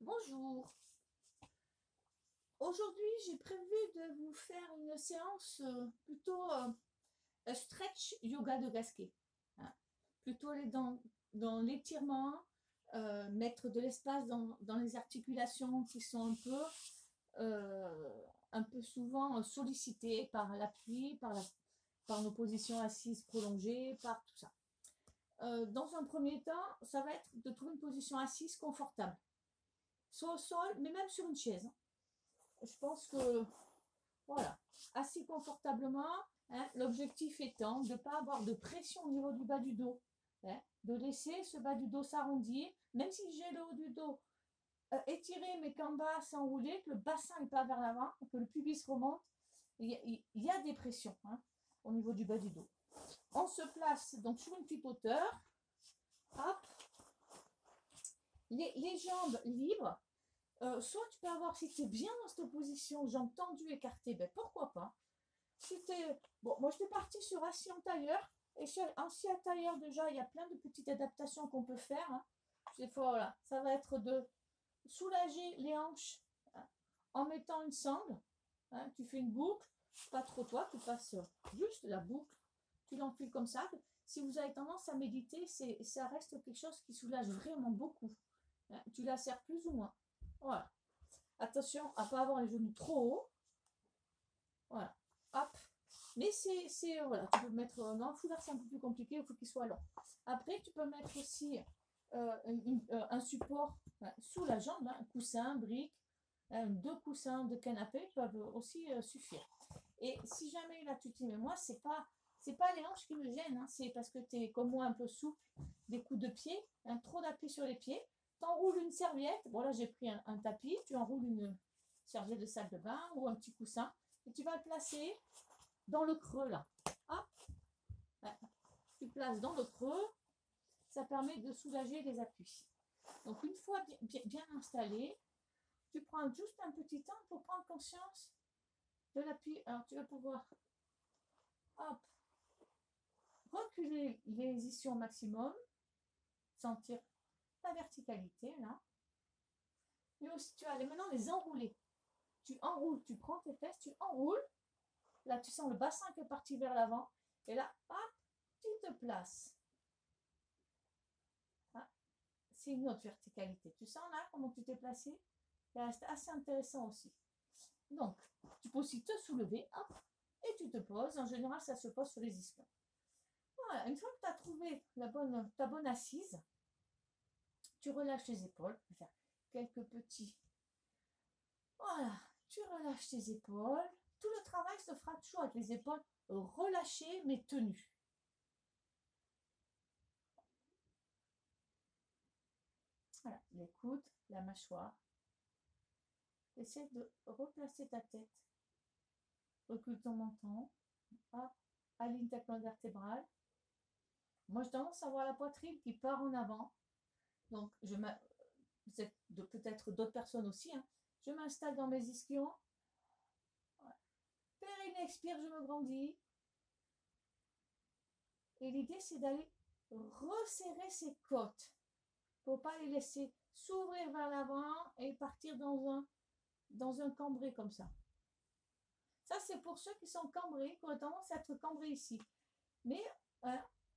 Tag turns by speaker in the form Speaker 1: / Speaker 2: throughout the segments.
Speaker 1: Bonjour. Aujourd'hui, j'ai prévu de vous faire une séance plutôt stretch yoga de gasquet. Hein. Plutôt aller dans l'étirement, mettre de l'espace dans les articulations qui sont un peu souvent sollicitées par l'appui, par nos positions assises prolongées, par tout ça. Dans un premier temps, ça va être de trouver une position assise confortable. Soit au sol, mais même sur une chaise. Je pense que, voilà, assis confortablement, hein, l'objectif étant de ne pas avoir de pression au niveau du bas du dos, hein, de laisser ce bas du dos s'arrondir, même si j'ai le haut du dos étiré, mais qu'en bas s'enrouler, que le bassin n'est pas vers l'avant, que le pubis remonte, il y a des pressions hein, au niveau du bas du dos. On se place donc sur une petite hauteur, hop, les jambes libres. Soit tu peux avoir, si tu es bien dans cette position, jambes tendues, écartées, ben pourquoi pas. Si bon, moi je suis partie sur assis en tailleur, et sur assis en tailleur déjà, il y a plein de petites adaptations qu'on peut faire. Hein. Des fois, voilà, ça va être de soulager les hanches hein, en mettant une sangle. Hein, tu fais une boucle, pas trop toi, tu passes juste la boucle, tu l'enfiles comme ça. Si vous avez tendance à méditer, ça reste quelque chose qui soulage vraiment beaucoup. Hein, tu la serres plus ou moins. Voilà. Attention à ne pas avoir les genoux trop hauts. Voilà. Hop. Mais voilà, tu peux mettre dans le foulard, c'est un peu plus compliqué, il faut qu'il soit long. Après, tu peux mettre aussi un support sous la jambe, hein, un coussin, brique, deux coussins de canapé peuvent aussi suffire. Et si jamais là tu te dis, mais moi, c'est pas les hanches qui me gênent, hein, c'est parce que tu es comme moi un peu souple, des coups de pied, hein, trop d'appui sur les pieds. T'enroules une serviette, bon là j'ai pris un tapis, tu enroules une serviette de salle de bain ou un petit coussin et tu vas le placer dans le creux là. Hop. Tu places dans le creux, ça permet de soulager les appuis. Donc une fois bien installé, tu prends juste un petit temps pour prendre conscience de l'appui. Alors tu vas pouvoir hop, reculer les ischions au maximum, sentir la verticalité là. Mais aussi tu vas aller maintenant les enrouler. Tu enroules, tu prends tes fesses, tu enroules. Là, tu sens le bassin qui est parti vers l'avant. Et là, hop, tu te places. Ah, c'est une autre verticalité. Tu sens là comment tu t'es placé? C'est assez intéressant aussi. Donc, tu peux aussi te soulever, hop, et tu te poses. En général, ça se pose sur les ischions. Voilà, une fois que tu as trouvé ta bonne assise, tu relâches tes épaules. Je vais faire quelques petits. Voilà, tu relâches tes épaules. Tout le travail se fera toujours avec les épaules relâchées mais tenues. Voilà, les coudes, la mâchoire. Essaie de replacer ta tête. Recule ton menton. Hop, aligne ta colonne vertébrale. Moi, j'ai tendance à avoir la poitrine qui part en avant. Donc, peut-être d'autres personnes aussi. Hein. Je m'installe dans mes ischions. Voilà. Périnée expire, je me grandis. Et l'idée, c'est d'aller resserrer ses côtes pour ne pas les laisser s'ouvrir vers l'avant et partir dans un cambré comme ça. Ça, c'est pour ceux qui sont cambrés, qui ont tendance à être cambrés ici. Mais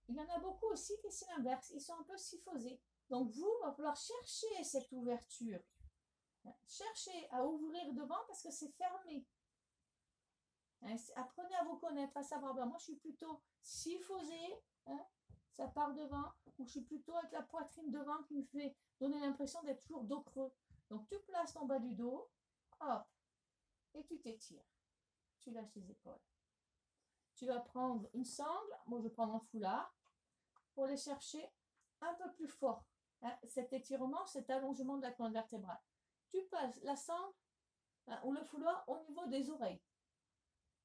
Speaker 1: il y en a beaucoup aussi qui c'est l'inverse. Ils sont un peu syphosés. Donc, vous, il va falloir chercher cette ouverture. Cherchez à ouvrir devant parce que c'est fermé. Apprenez à vous connaître, à savoir, ben, moi, je suis plutôt syphosée, hein, ça part devant, ou je suis plutôt avec la poitrine devant qui me fait donner l'impression d'être toujours dos creux. Donc, tu places ton bas du dos, hop, et tu t'étires. Tu lâches les épaules. Tu vas prendre une sangle, moi je prends un foulard, pour aller chercher un peu plus fort. Hein, cet étirement, cet allongement de la colonne vertébrale. Tu passes la sangle hein, ou le foulard au niveau des oreilles.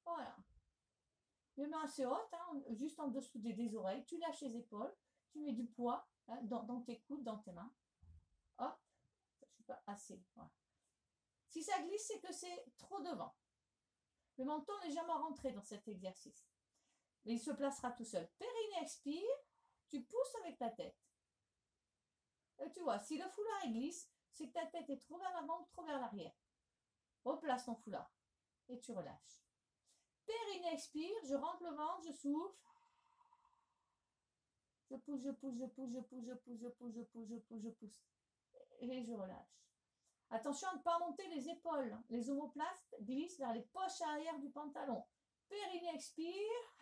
Speaker 1: Voilà. Les mains assez hautes, hein, juste en dessous des oreilles. Tu lâches les épaules, tu mets du poids hein, dans tes coudes, dans tes mains. Hop, ça ne suis pas assez. Voilà. Si ça glisse, c'est que c'est trop devant. Le menton n'est jamais rentré dans cet exercice. Mais il se placera tout seul. Périnée expire, tu pousses avec ta tête. Et tu vois, si le foulard glisse, c'est que ta tête est trop vers l'avant ou trop vers l'arrière. Replace ton foulard et tu relâches. Périnée, expire, je rentre le ventre, je souffle. Je pousse, je pousse, je pousse, je pousse, je pousse, je pousse, je pousse, je pousse, je pousse. Et je relâche. Attention à ne pas monter les épaules. Les omoplates glissent vers les poches arrière du pantalon. Périnée, expire.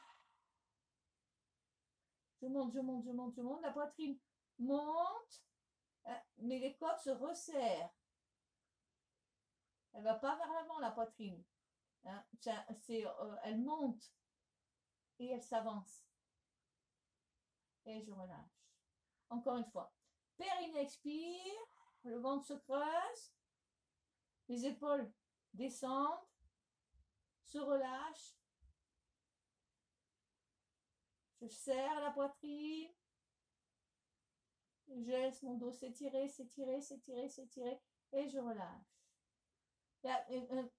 Speaker 1: Je monte, je monte, je monte, je monte. La poitrine monte, mais les côtes se resserrent. Elle ne va pas vers l'avant, la poitrine. Hein, elle monte et elle s'avance. Et je relâche. Encore une fois. Périnée, expire. Le ventre se creuse. Les épaules descendent. Se relâchent. Je serre la poitrine. Je laisse mon dos s'étirer, s'étirer, s'étirer, s'étirer. Et je relâche.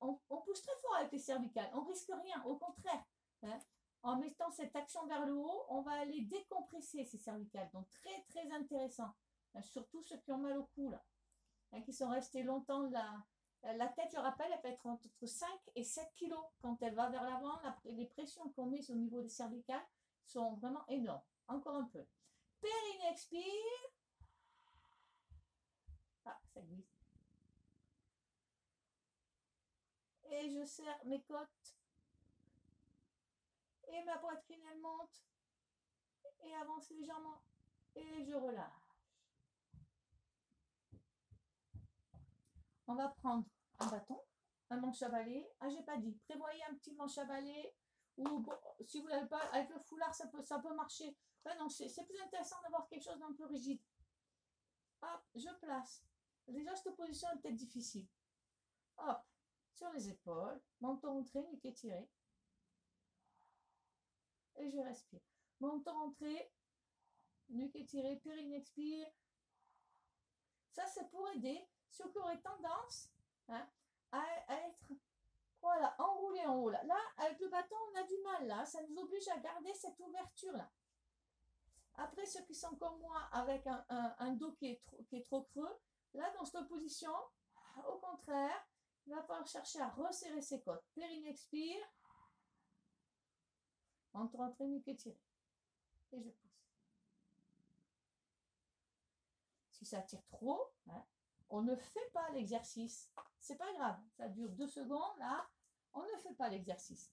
Speaker 1: On pousse très fort avec les cervicales. On ne risque rien. Au contraire. Hein, en mettant cette action vers le haut, on va aller décompresser ces cervicales. Donc, très, très intéressant. Surtout ceux qui ont mal au cou, là. Qui sont restés longtemps là. La tête, je rappelle, elle peut être entre 5 et 7 kilos. Quand elle va vers l'avant, les pressions qu'on met au niveau des cervicales sont vraiment énormes. Encore un peu. Périnée, expire. Ah, ça glisse. Et je serre mes côtes. Et ma poitrine, elle monte. Et avance légèrement. Et je relâche. On va prendre un bâton, un manche à balai. Ah, j'ai pas dit. Prévoyez un petit manche à balai. Ou bon, si vous l'avez pas, avec le foulard, ça peut marcher. Ben non, c'est plus intéressant d'avoir quelque chose d'un peu rigide. Hop, je place. Déjà, cette position est peut-être difficile. Hop, sur les épaules, menton rentré, nuque étiré. Et je respire. Menton rentré, nuque étirée, périnée expire. Ça, c'est pour aider ceux qui auraient tendance à être voilà, enroulé en haut. Là, avec le bâton, on a du mal. Là, ça nous oblige à garder cette ouverture-là. Après, ceux qui sont comme moi, avec un dos qui est trop creux, là, dans cette position, au contraire, il va falloir chercher à resserrer ses côtes. Périnée expire. Menton rentré, nuque étirée. Et je pousse. Si ça tire trop, on ne fait pas l'exercice. C'est pas grave, ça dure 2 secondes, là, on ne fait pas l'exercice.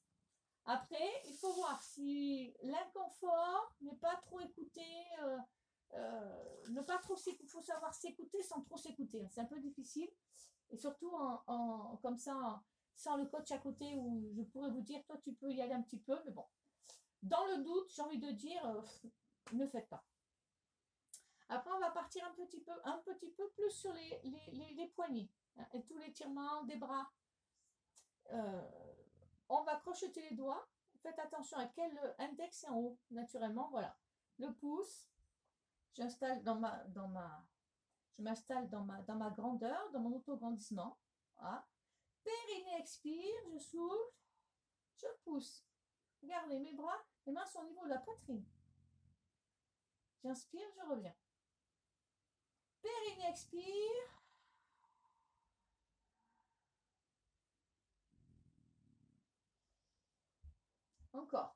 Speaker 1: Après, il faut voir si l'inconfort n'est pas trop écouté, ne pas trop s'écouter, il faut savoir s'écouter sans trop s'écouter. C'est un peu difficile, et surtout comme ça, sans le coach à côté où je pourrais vous dire, toi tu peux y aller un petit peu, mais bon. Dans le doute, j'ai envie de dire, ne faites pas. Après, on va partir un petit peu plus sur les poignets, et tout l'étirement des bras. On va crocheter les doigts. Faites attention à quel index est en haut, naturellement. Voilà. Le pouce, j'installe je m'installe dans ma grandeur, dans mon auto-grandissement. Voilà. Périnée expire, je souffle, je pousse. Regardez, mes bras, mes mains sont au niveau de la poitrine. J'inspire, je reviens. Périnée expire. Encore.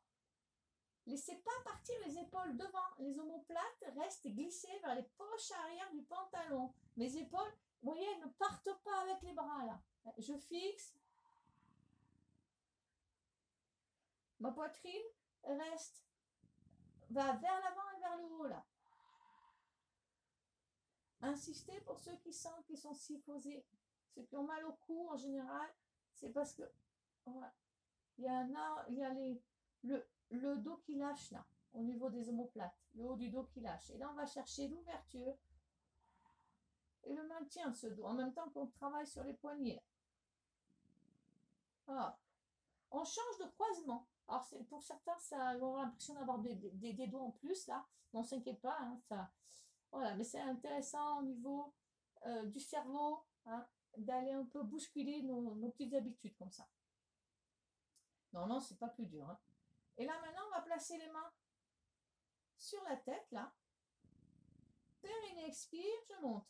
Speaker 1: Laissez pas partir les épaules devant. Les omoplates restent glissées vers les poches arrière du pantalon. Mes épaules, vous voyez, elles ne partent pas avec les bras là. Je fixe. Ma poitrine va vers l'avant et vers le haut là. Insistez pour ceux qui sentent qu'ils sont psychosés. Ceux qui ont mal au cou en général, c'est parce que voilà, il y a le dos qui lâche là, au niveau des omoplates, le haut du dos qui lâche. Et là, on va chercher l'ouverture et le maintien de ce dos, en même temps qu'on travaille sur les poignets. Ah. On change de croisement. Alors, pour certains, ça va avoir l'impression d'avoir des doigts en plus, là. On s'inquiète pas, hein, ça. Voilà, mais c'est intéressant au niveau du cerveau, hein, d'aller un peu bousculer nos petites habitudes comme ça. Non, c'est pas plus dur. Hein. Et là, maintenant, on va placer les mains sur la tête, là. Périnée expire, je monte.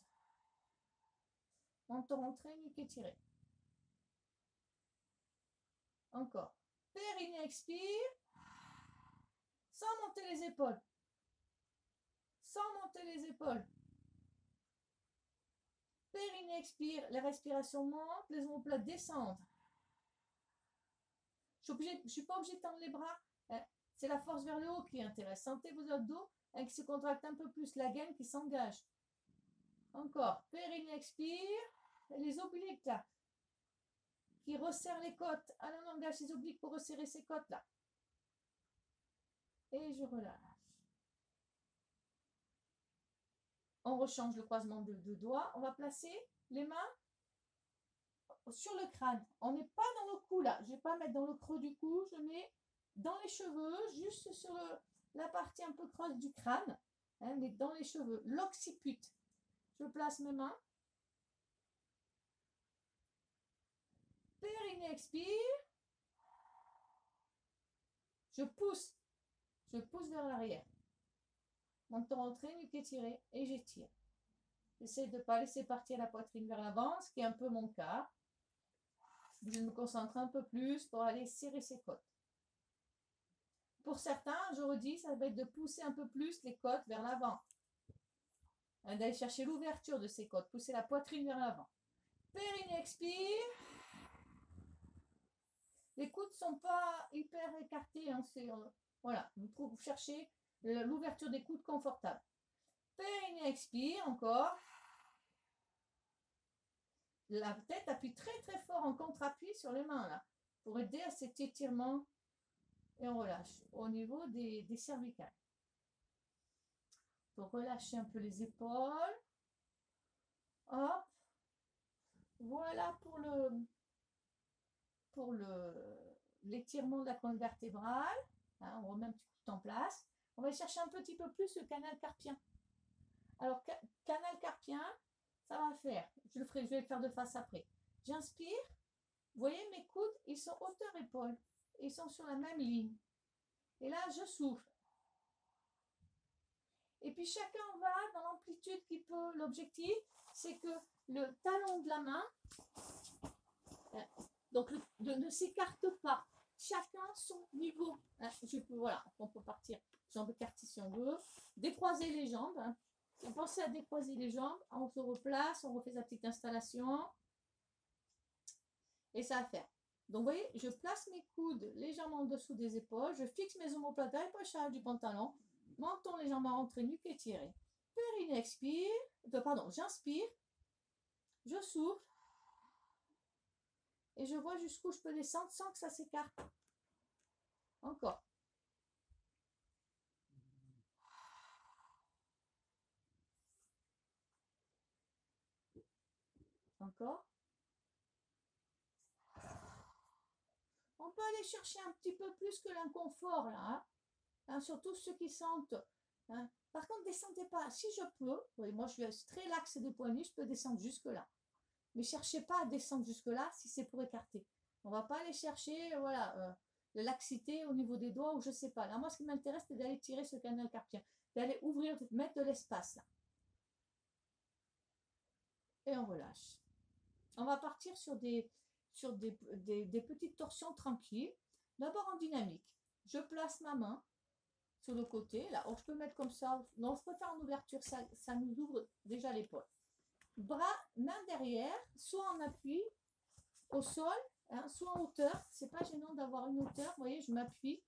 Speaker 1: Menton rentré, nuque étirée. Encore. Périnée, expire. Sans monter les épaules. Sans monter les épaules. Périnée, expire. Les respirations montent, les omoplates descendent. Je ne suis pas obligée de tendre les bras. C'est la force vers le haut qui intéresse. Sentez vos abdos qui se contractent un peu plus. La gaine qui s'engage. Encore. Périnée, expire. Et les obliques là. Qui resserrent les côtes. Allez, on engage les obliques pour resserrer ces côtes là. Et je relâche. On rechange le croisement de doigts. On va placer les mains sur le crâne. On n'est pas dans le cou là. Je ne vais pas mettre dans le creux du cou. Je mets dans les cheveux, juste sur la partie un peu creuse du crâne, hein, mais dans les cheveux, l'occiput. Je place mes mains. Périnée, expire. Je pousse vers l'arrière. Menton rentré, nuque étirée, et j'étire. J'essaie de ne pas laisser partir la poitrine vers l'avant, ce qui est un peu mon cas. Je me concentre un peu plus pour aller serrer ses côtes. Pour certains, je redis, ça va être de pousser un peu plus les côtes vers l'avant. D'aller chercher l'ouverture de ces côtes, pousser la poitrine vers l'avant. Périnée, expire. Les coudes ne sont pas hyper écartés. Hein, voilà, vous cherchez l'ouverture des coudes confortable. Périnée, expire encore. La tête appuie très très fort en contre-appui sur les mains là, pour aider à cet étirement. Et on relâche au niveau des cervicales. Pour relâcher un peu les épaules. Hop. Voilà pour l'étirement de la colonne vertébrale. Hein, on remet un petit coup en place. On va chercher un petit peu plus le canal carpien. Alors, canal carpien, ça va faire. Je vais le faire de face après. J'inspire. Vous voyez, mes coudes, ils sont hauteur épaule. Ils sont sur la même ligne. Et là, je souffle. Et puis, chacun va dans l'amplitude qui peut. L'objectif, c'est que le talon de la main, donc, ne s'écarte pas. Chacun son niveau. Hein, voilà, on peut partir. Jambes écartées si on veut. Décroiser les jambes. Hein. Pensez à décroiser les jambes. On se replace, on refait sa petite installation. Et ça va faire. Donc, vous voyez, je place mes coudes légèrement en dessous des épaules. Je fixe mes omoplates et pochage du pantalon. Menton légèrement rentré, nuque étirée. Périnée, expire. Pardon, j'inspire. Je souffle. Et je vois jusqu'où je peux descendre sans que ça s'écarte. Encore. Encore. On peut aller chercher un petit peu plus que l'inconfort là. Hein, surtout ceux qui sentent. Hein. Par contre, descendez pas. Si je peux, oui, moi je suis très laxe des poignets, je peux descendre jusque là. Mais cherchez pas à descendre jusque là si c'est pour écarter. On va pas aller chercher, voilà, la laxité au niveau des doigts ou je sais pas. Là, moi, ce qui m'intéresse, c'est d'aller tirer ce canal carpien, d'aller ouvrir, mettre de l'espace là. Et on relâche. On va partir sur des petites torsions tranquilles. D'abord en dynamique. Je place ma main sur le côté. Là, je peux mettre comme ça. Non, je préfère en ouverture. Ça nous ouvre déjà l'épaule. Bras, main derrière, soit en appui au sol, hein, soit en hauteur. C'est pas gênant d'avoir une hauteur. Vous voyez, je m'appuie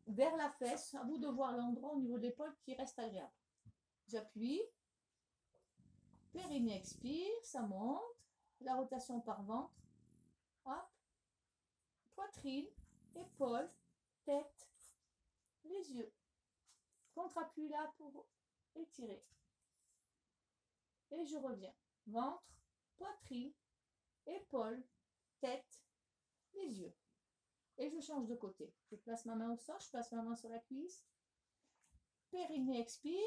Speaker 1: vers la fesse. À vous de voir l'endroit au niveau de l'épaule qui reste agréable. J'appuie. Périnée, expire, ça monte. La rotation par ventre. Hop. Poitrine, épaule, tête, les yeux. Contre-appui là pour étirer. Et je reviens. Ventre, poitrine, épaule, tête, les yeux. Et je change de côté. Je place ma main au sol, je place ma main sur la cuisse. Périnée, expire.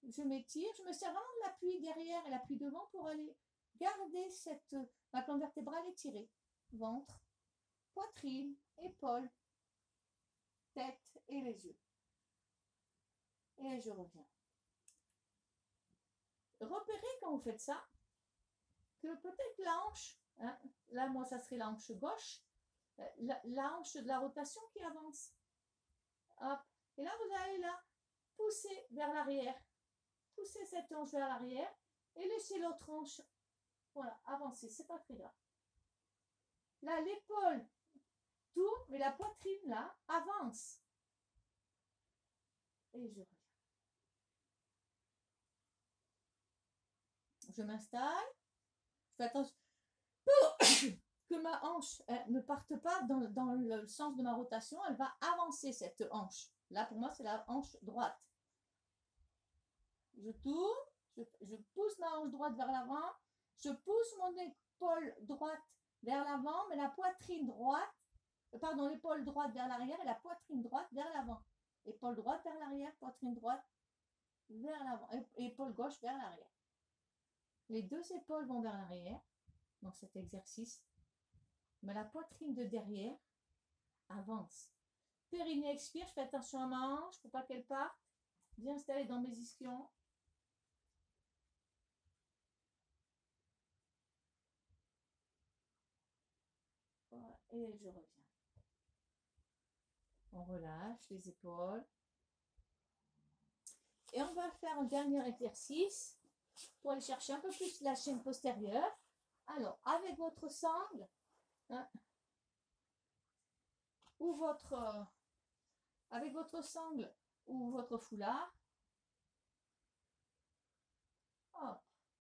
Speaker 1: Je m'étire. Je me sers vraiment de l'appui derrière et l'appui devant pour aller garder ma colonne vertébrale étirée. Ventre, poitrine, épaule, tête et les yeux. Et je reviens. Repérez quand vous faites ça, que peut-être la hanche, hein, là moi ça serait la hanche gauche, la hanche de la rotation qui avance. Hop. Et là vous allez la pousser vers l'arrière. Poussez cette hanche vers l'arrière et laissez l'autre hanche, voilà, avancer, c'est pas très grave. Là, l'épaule tourne, mais la poitrine, là, avance. Et je reviens. Je m'installe. Je fais attention que ma hanche ne parte pas dans le sens de ma rotation. Elle va avancer, cette hanche. Là, pour moi, c'est la hanche droite. Je tourne. Je pousse ma hanche droite vers l'avant. Je pousse mon épaule droite vers l'avant, mais la poitrine droite, pardon, l'épaule droite vers l'arrière et la poitrine droite vers l'avant. Épaule droite vers l'arrière, poitrine droite vers l'avant, épaule gauche vers l'arrière. Les deux épaules vont vers l'arrière dans cet exercice, mais la poitrine de derrière avance. Périnée expire, je fais attention à ma hanche pour pas qu'elle parte. Bien installée dans mes ischions. Voilà, et je reviens. On relâche les épaules. Et on va faire un dernier exercice pour aller chercher un peu plus la chaîne postérieure. Alors, avec votre sangle, hein, ou avec votre sangle ou votre foulard, hop,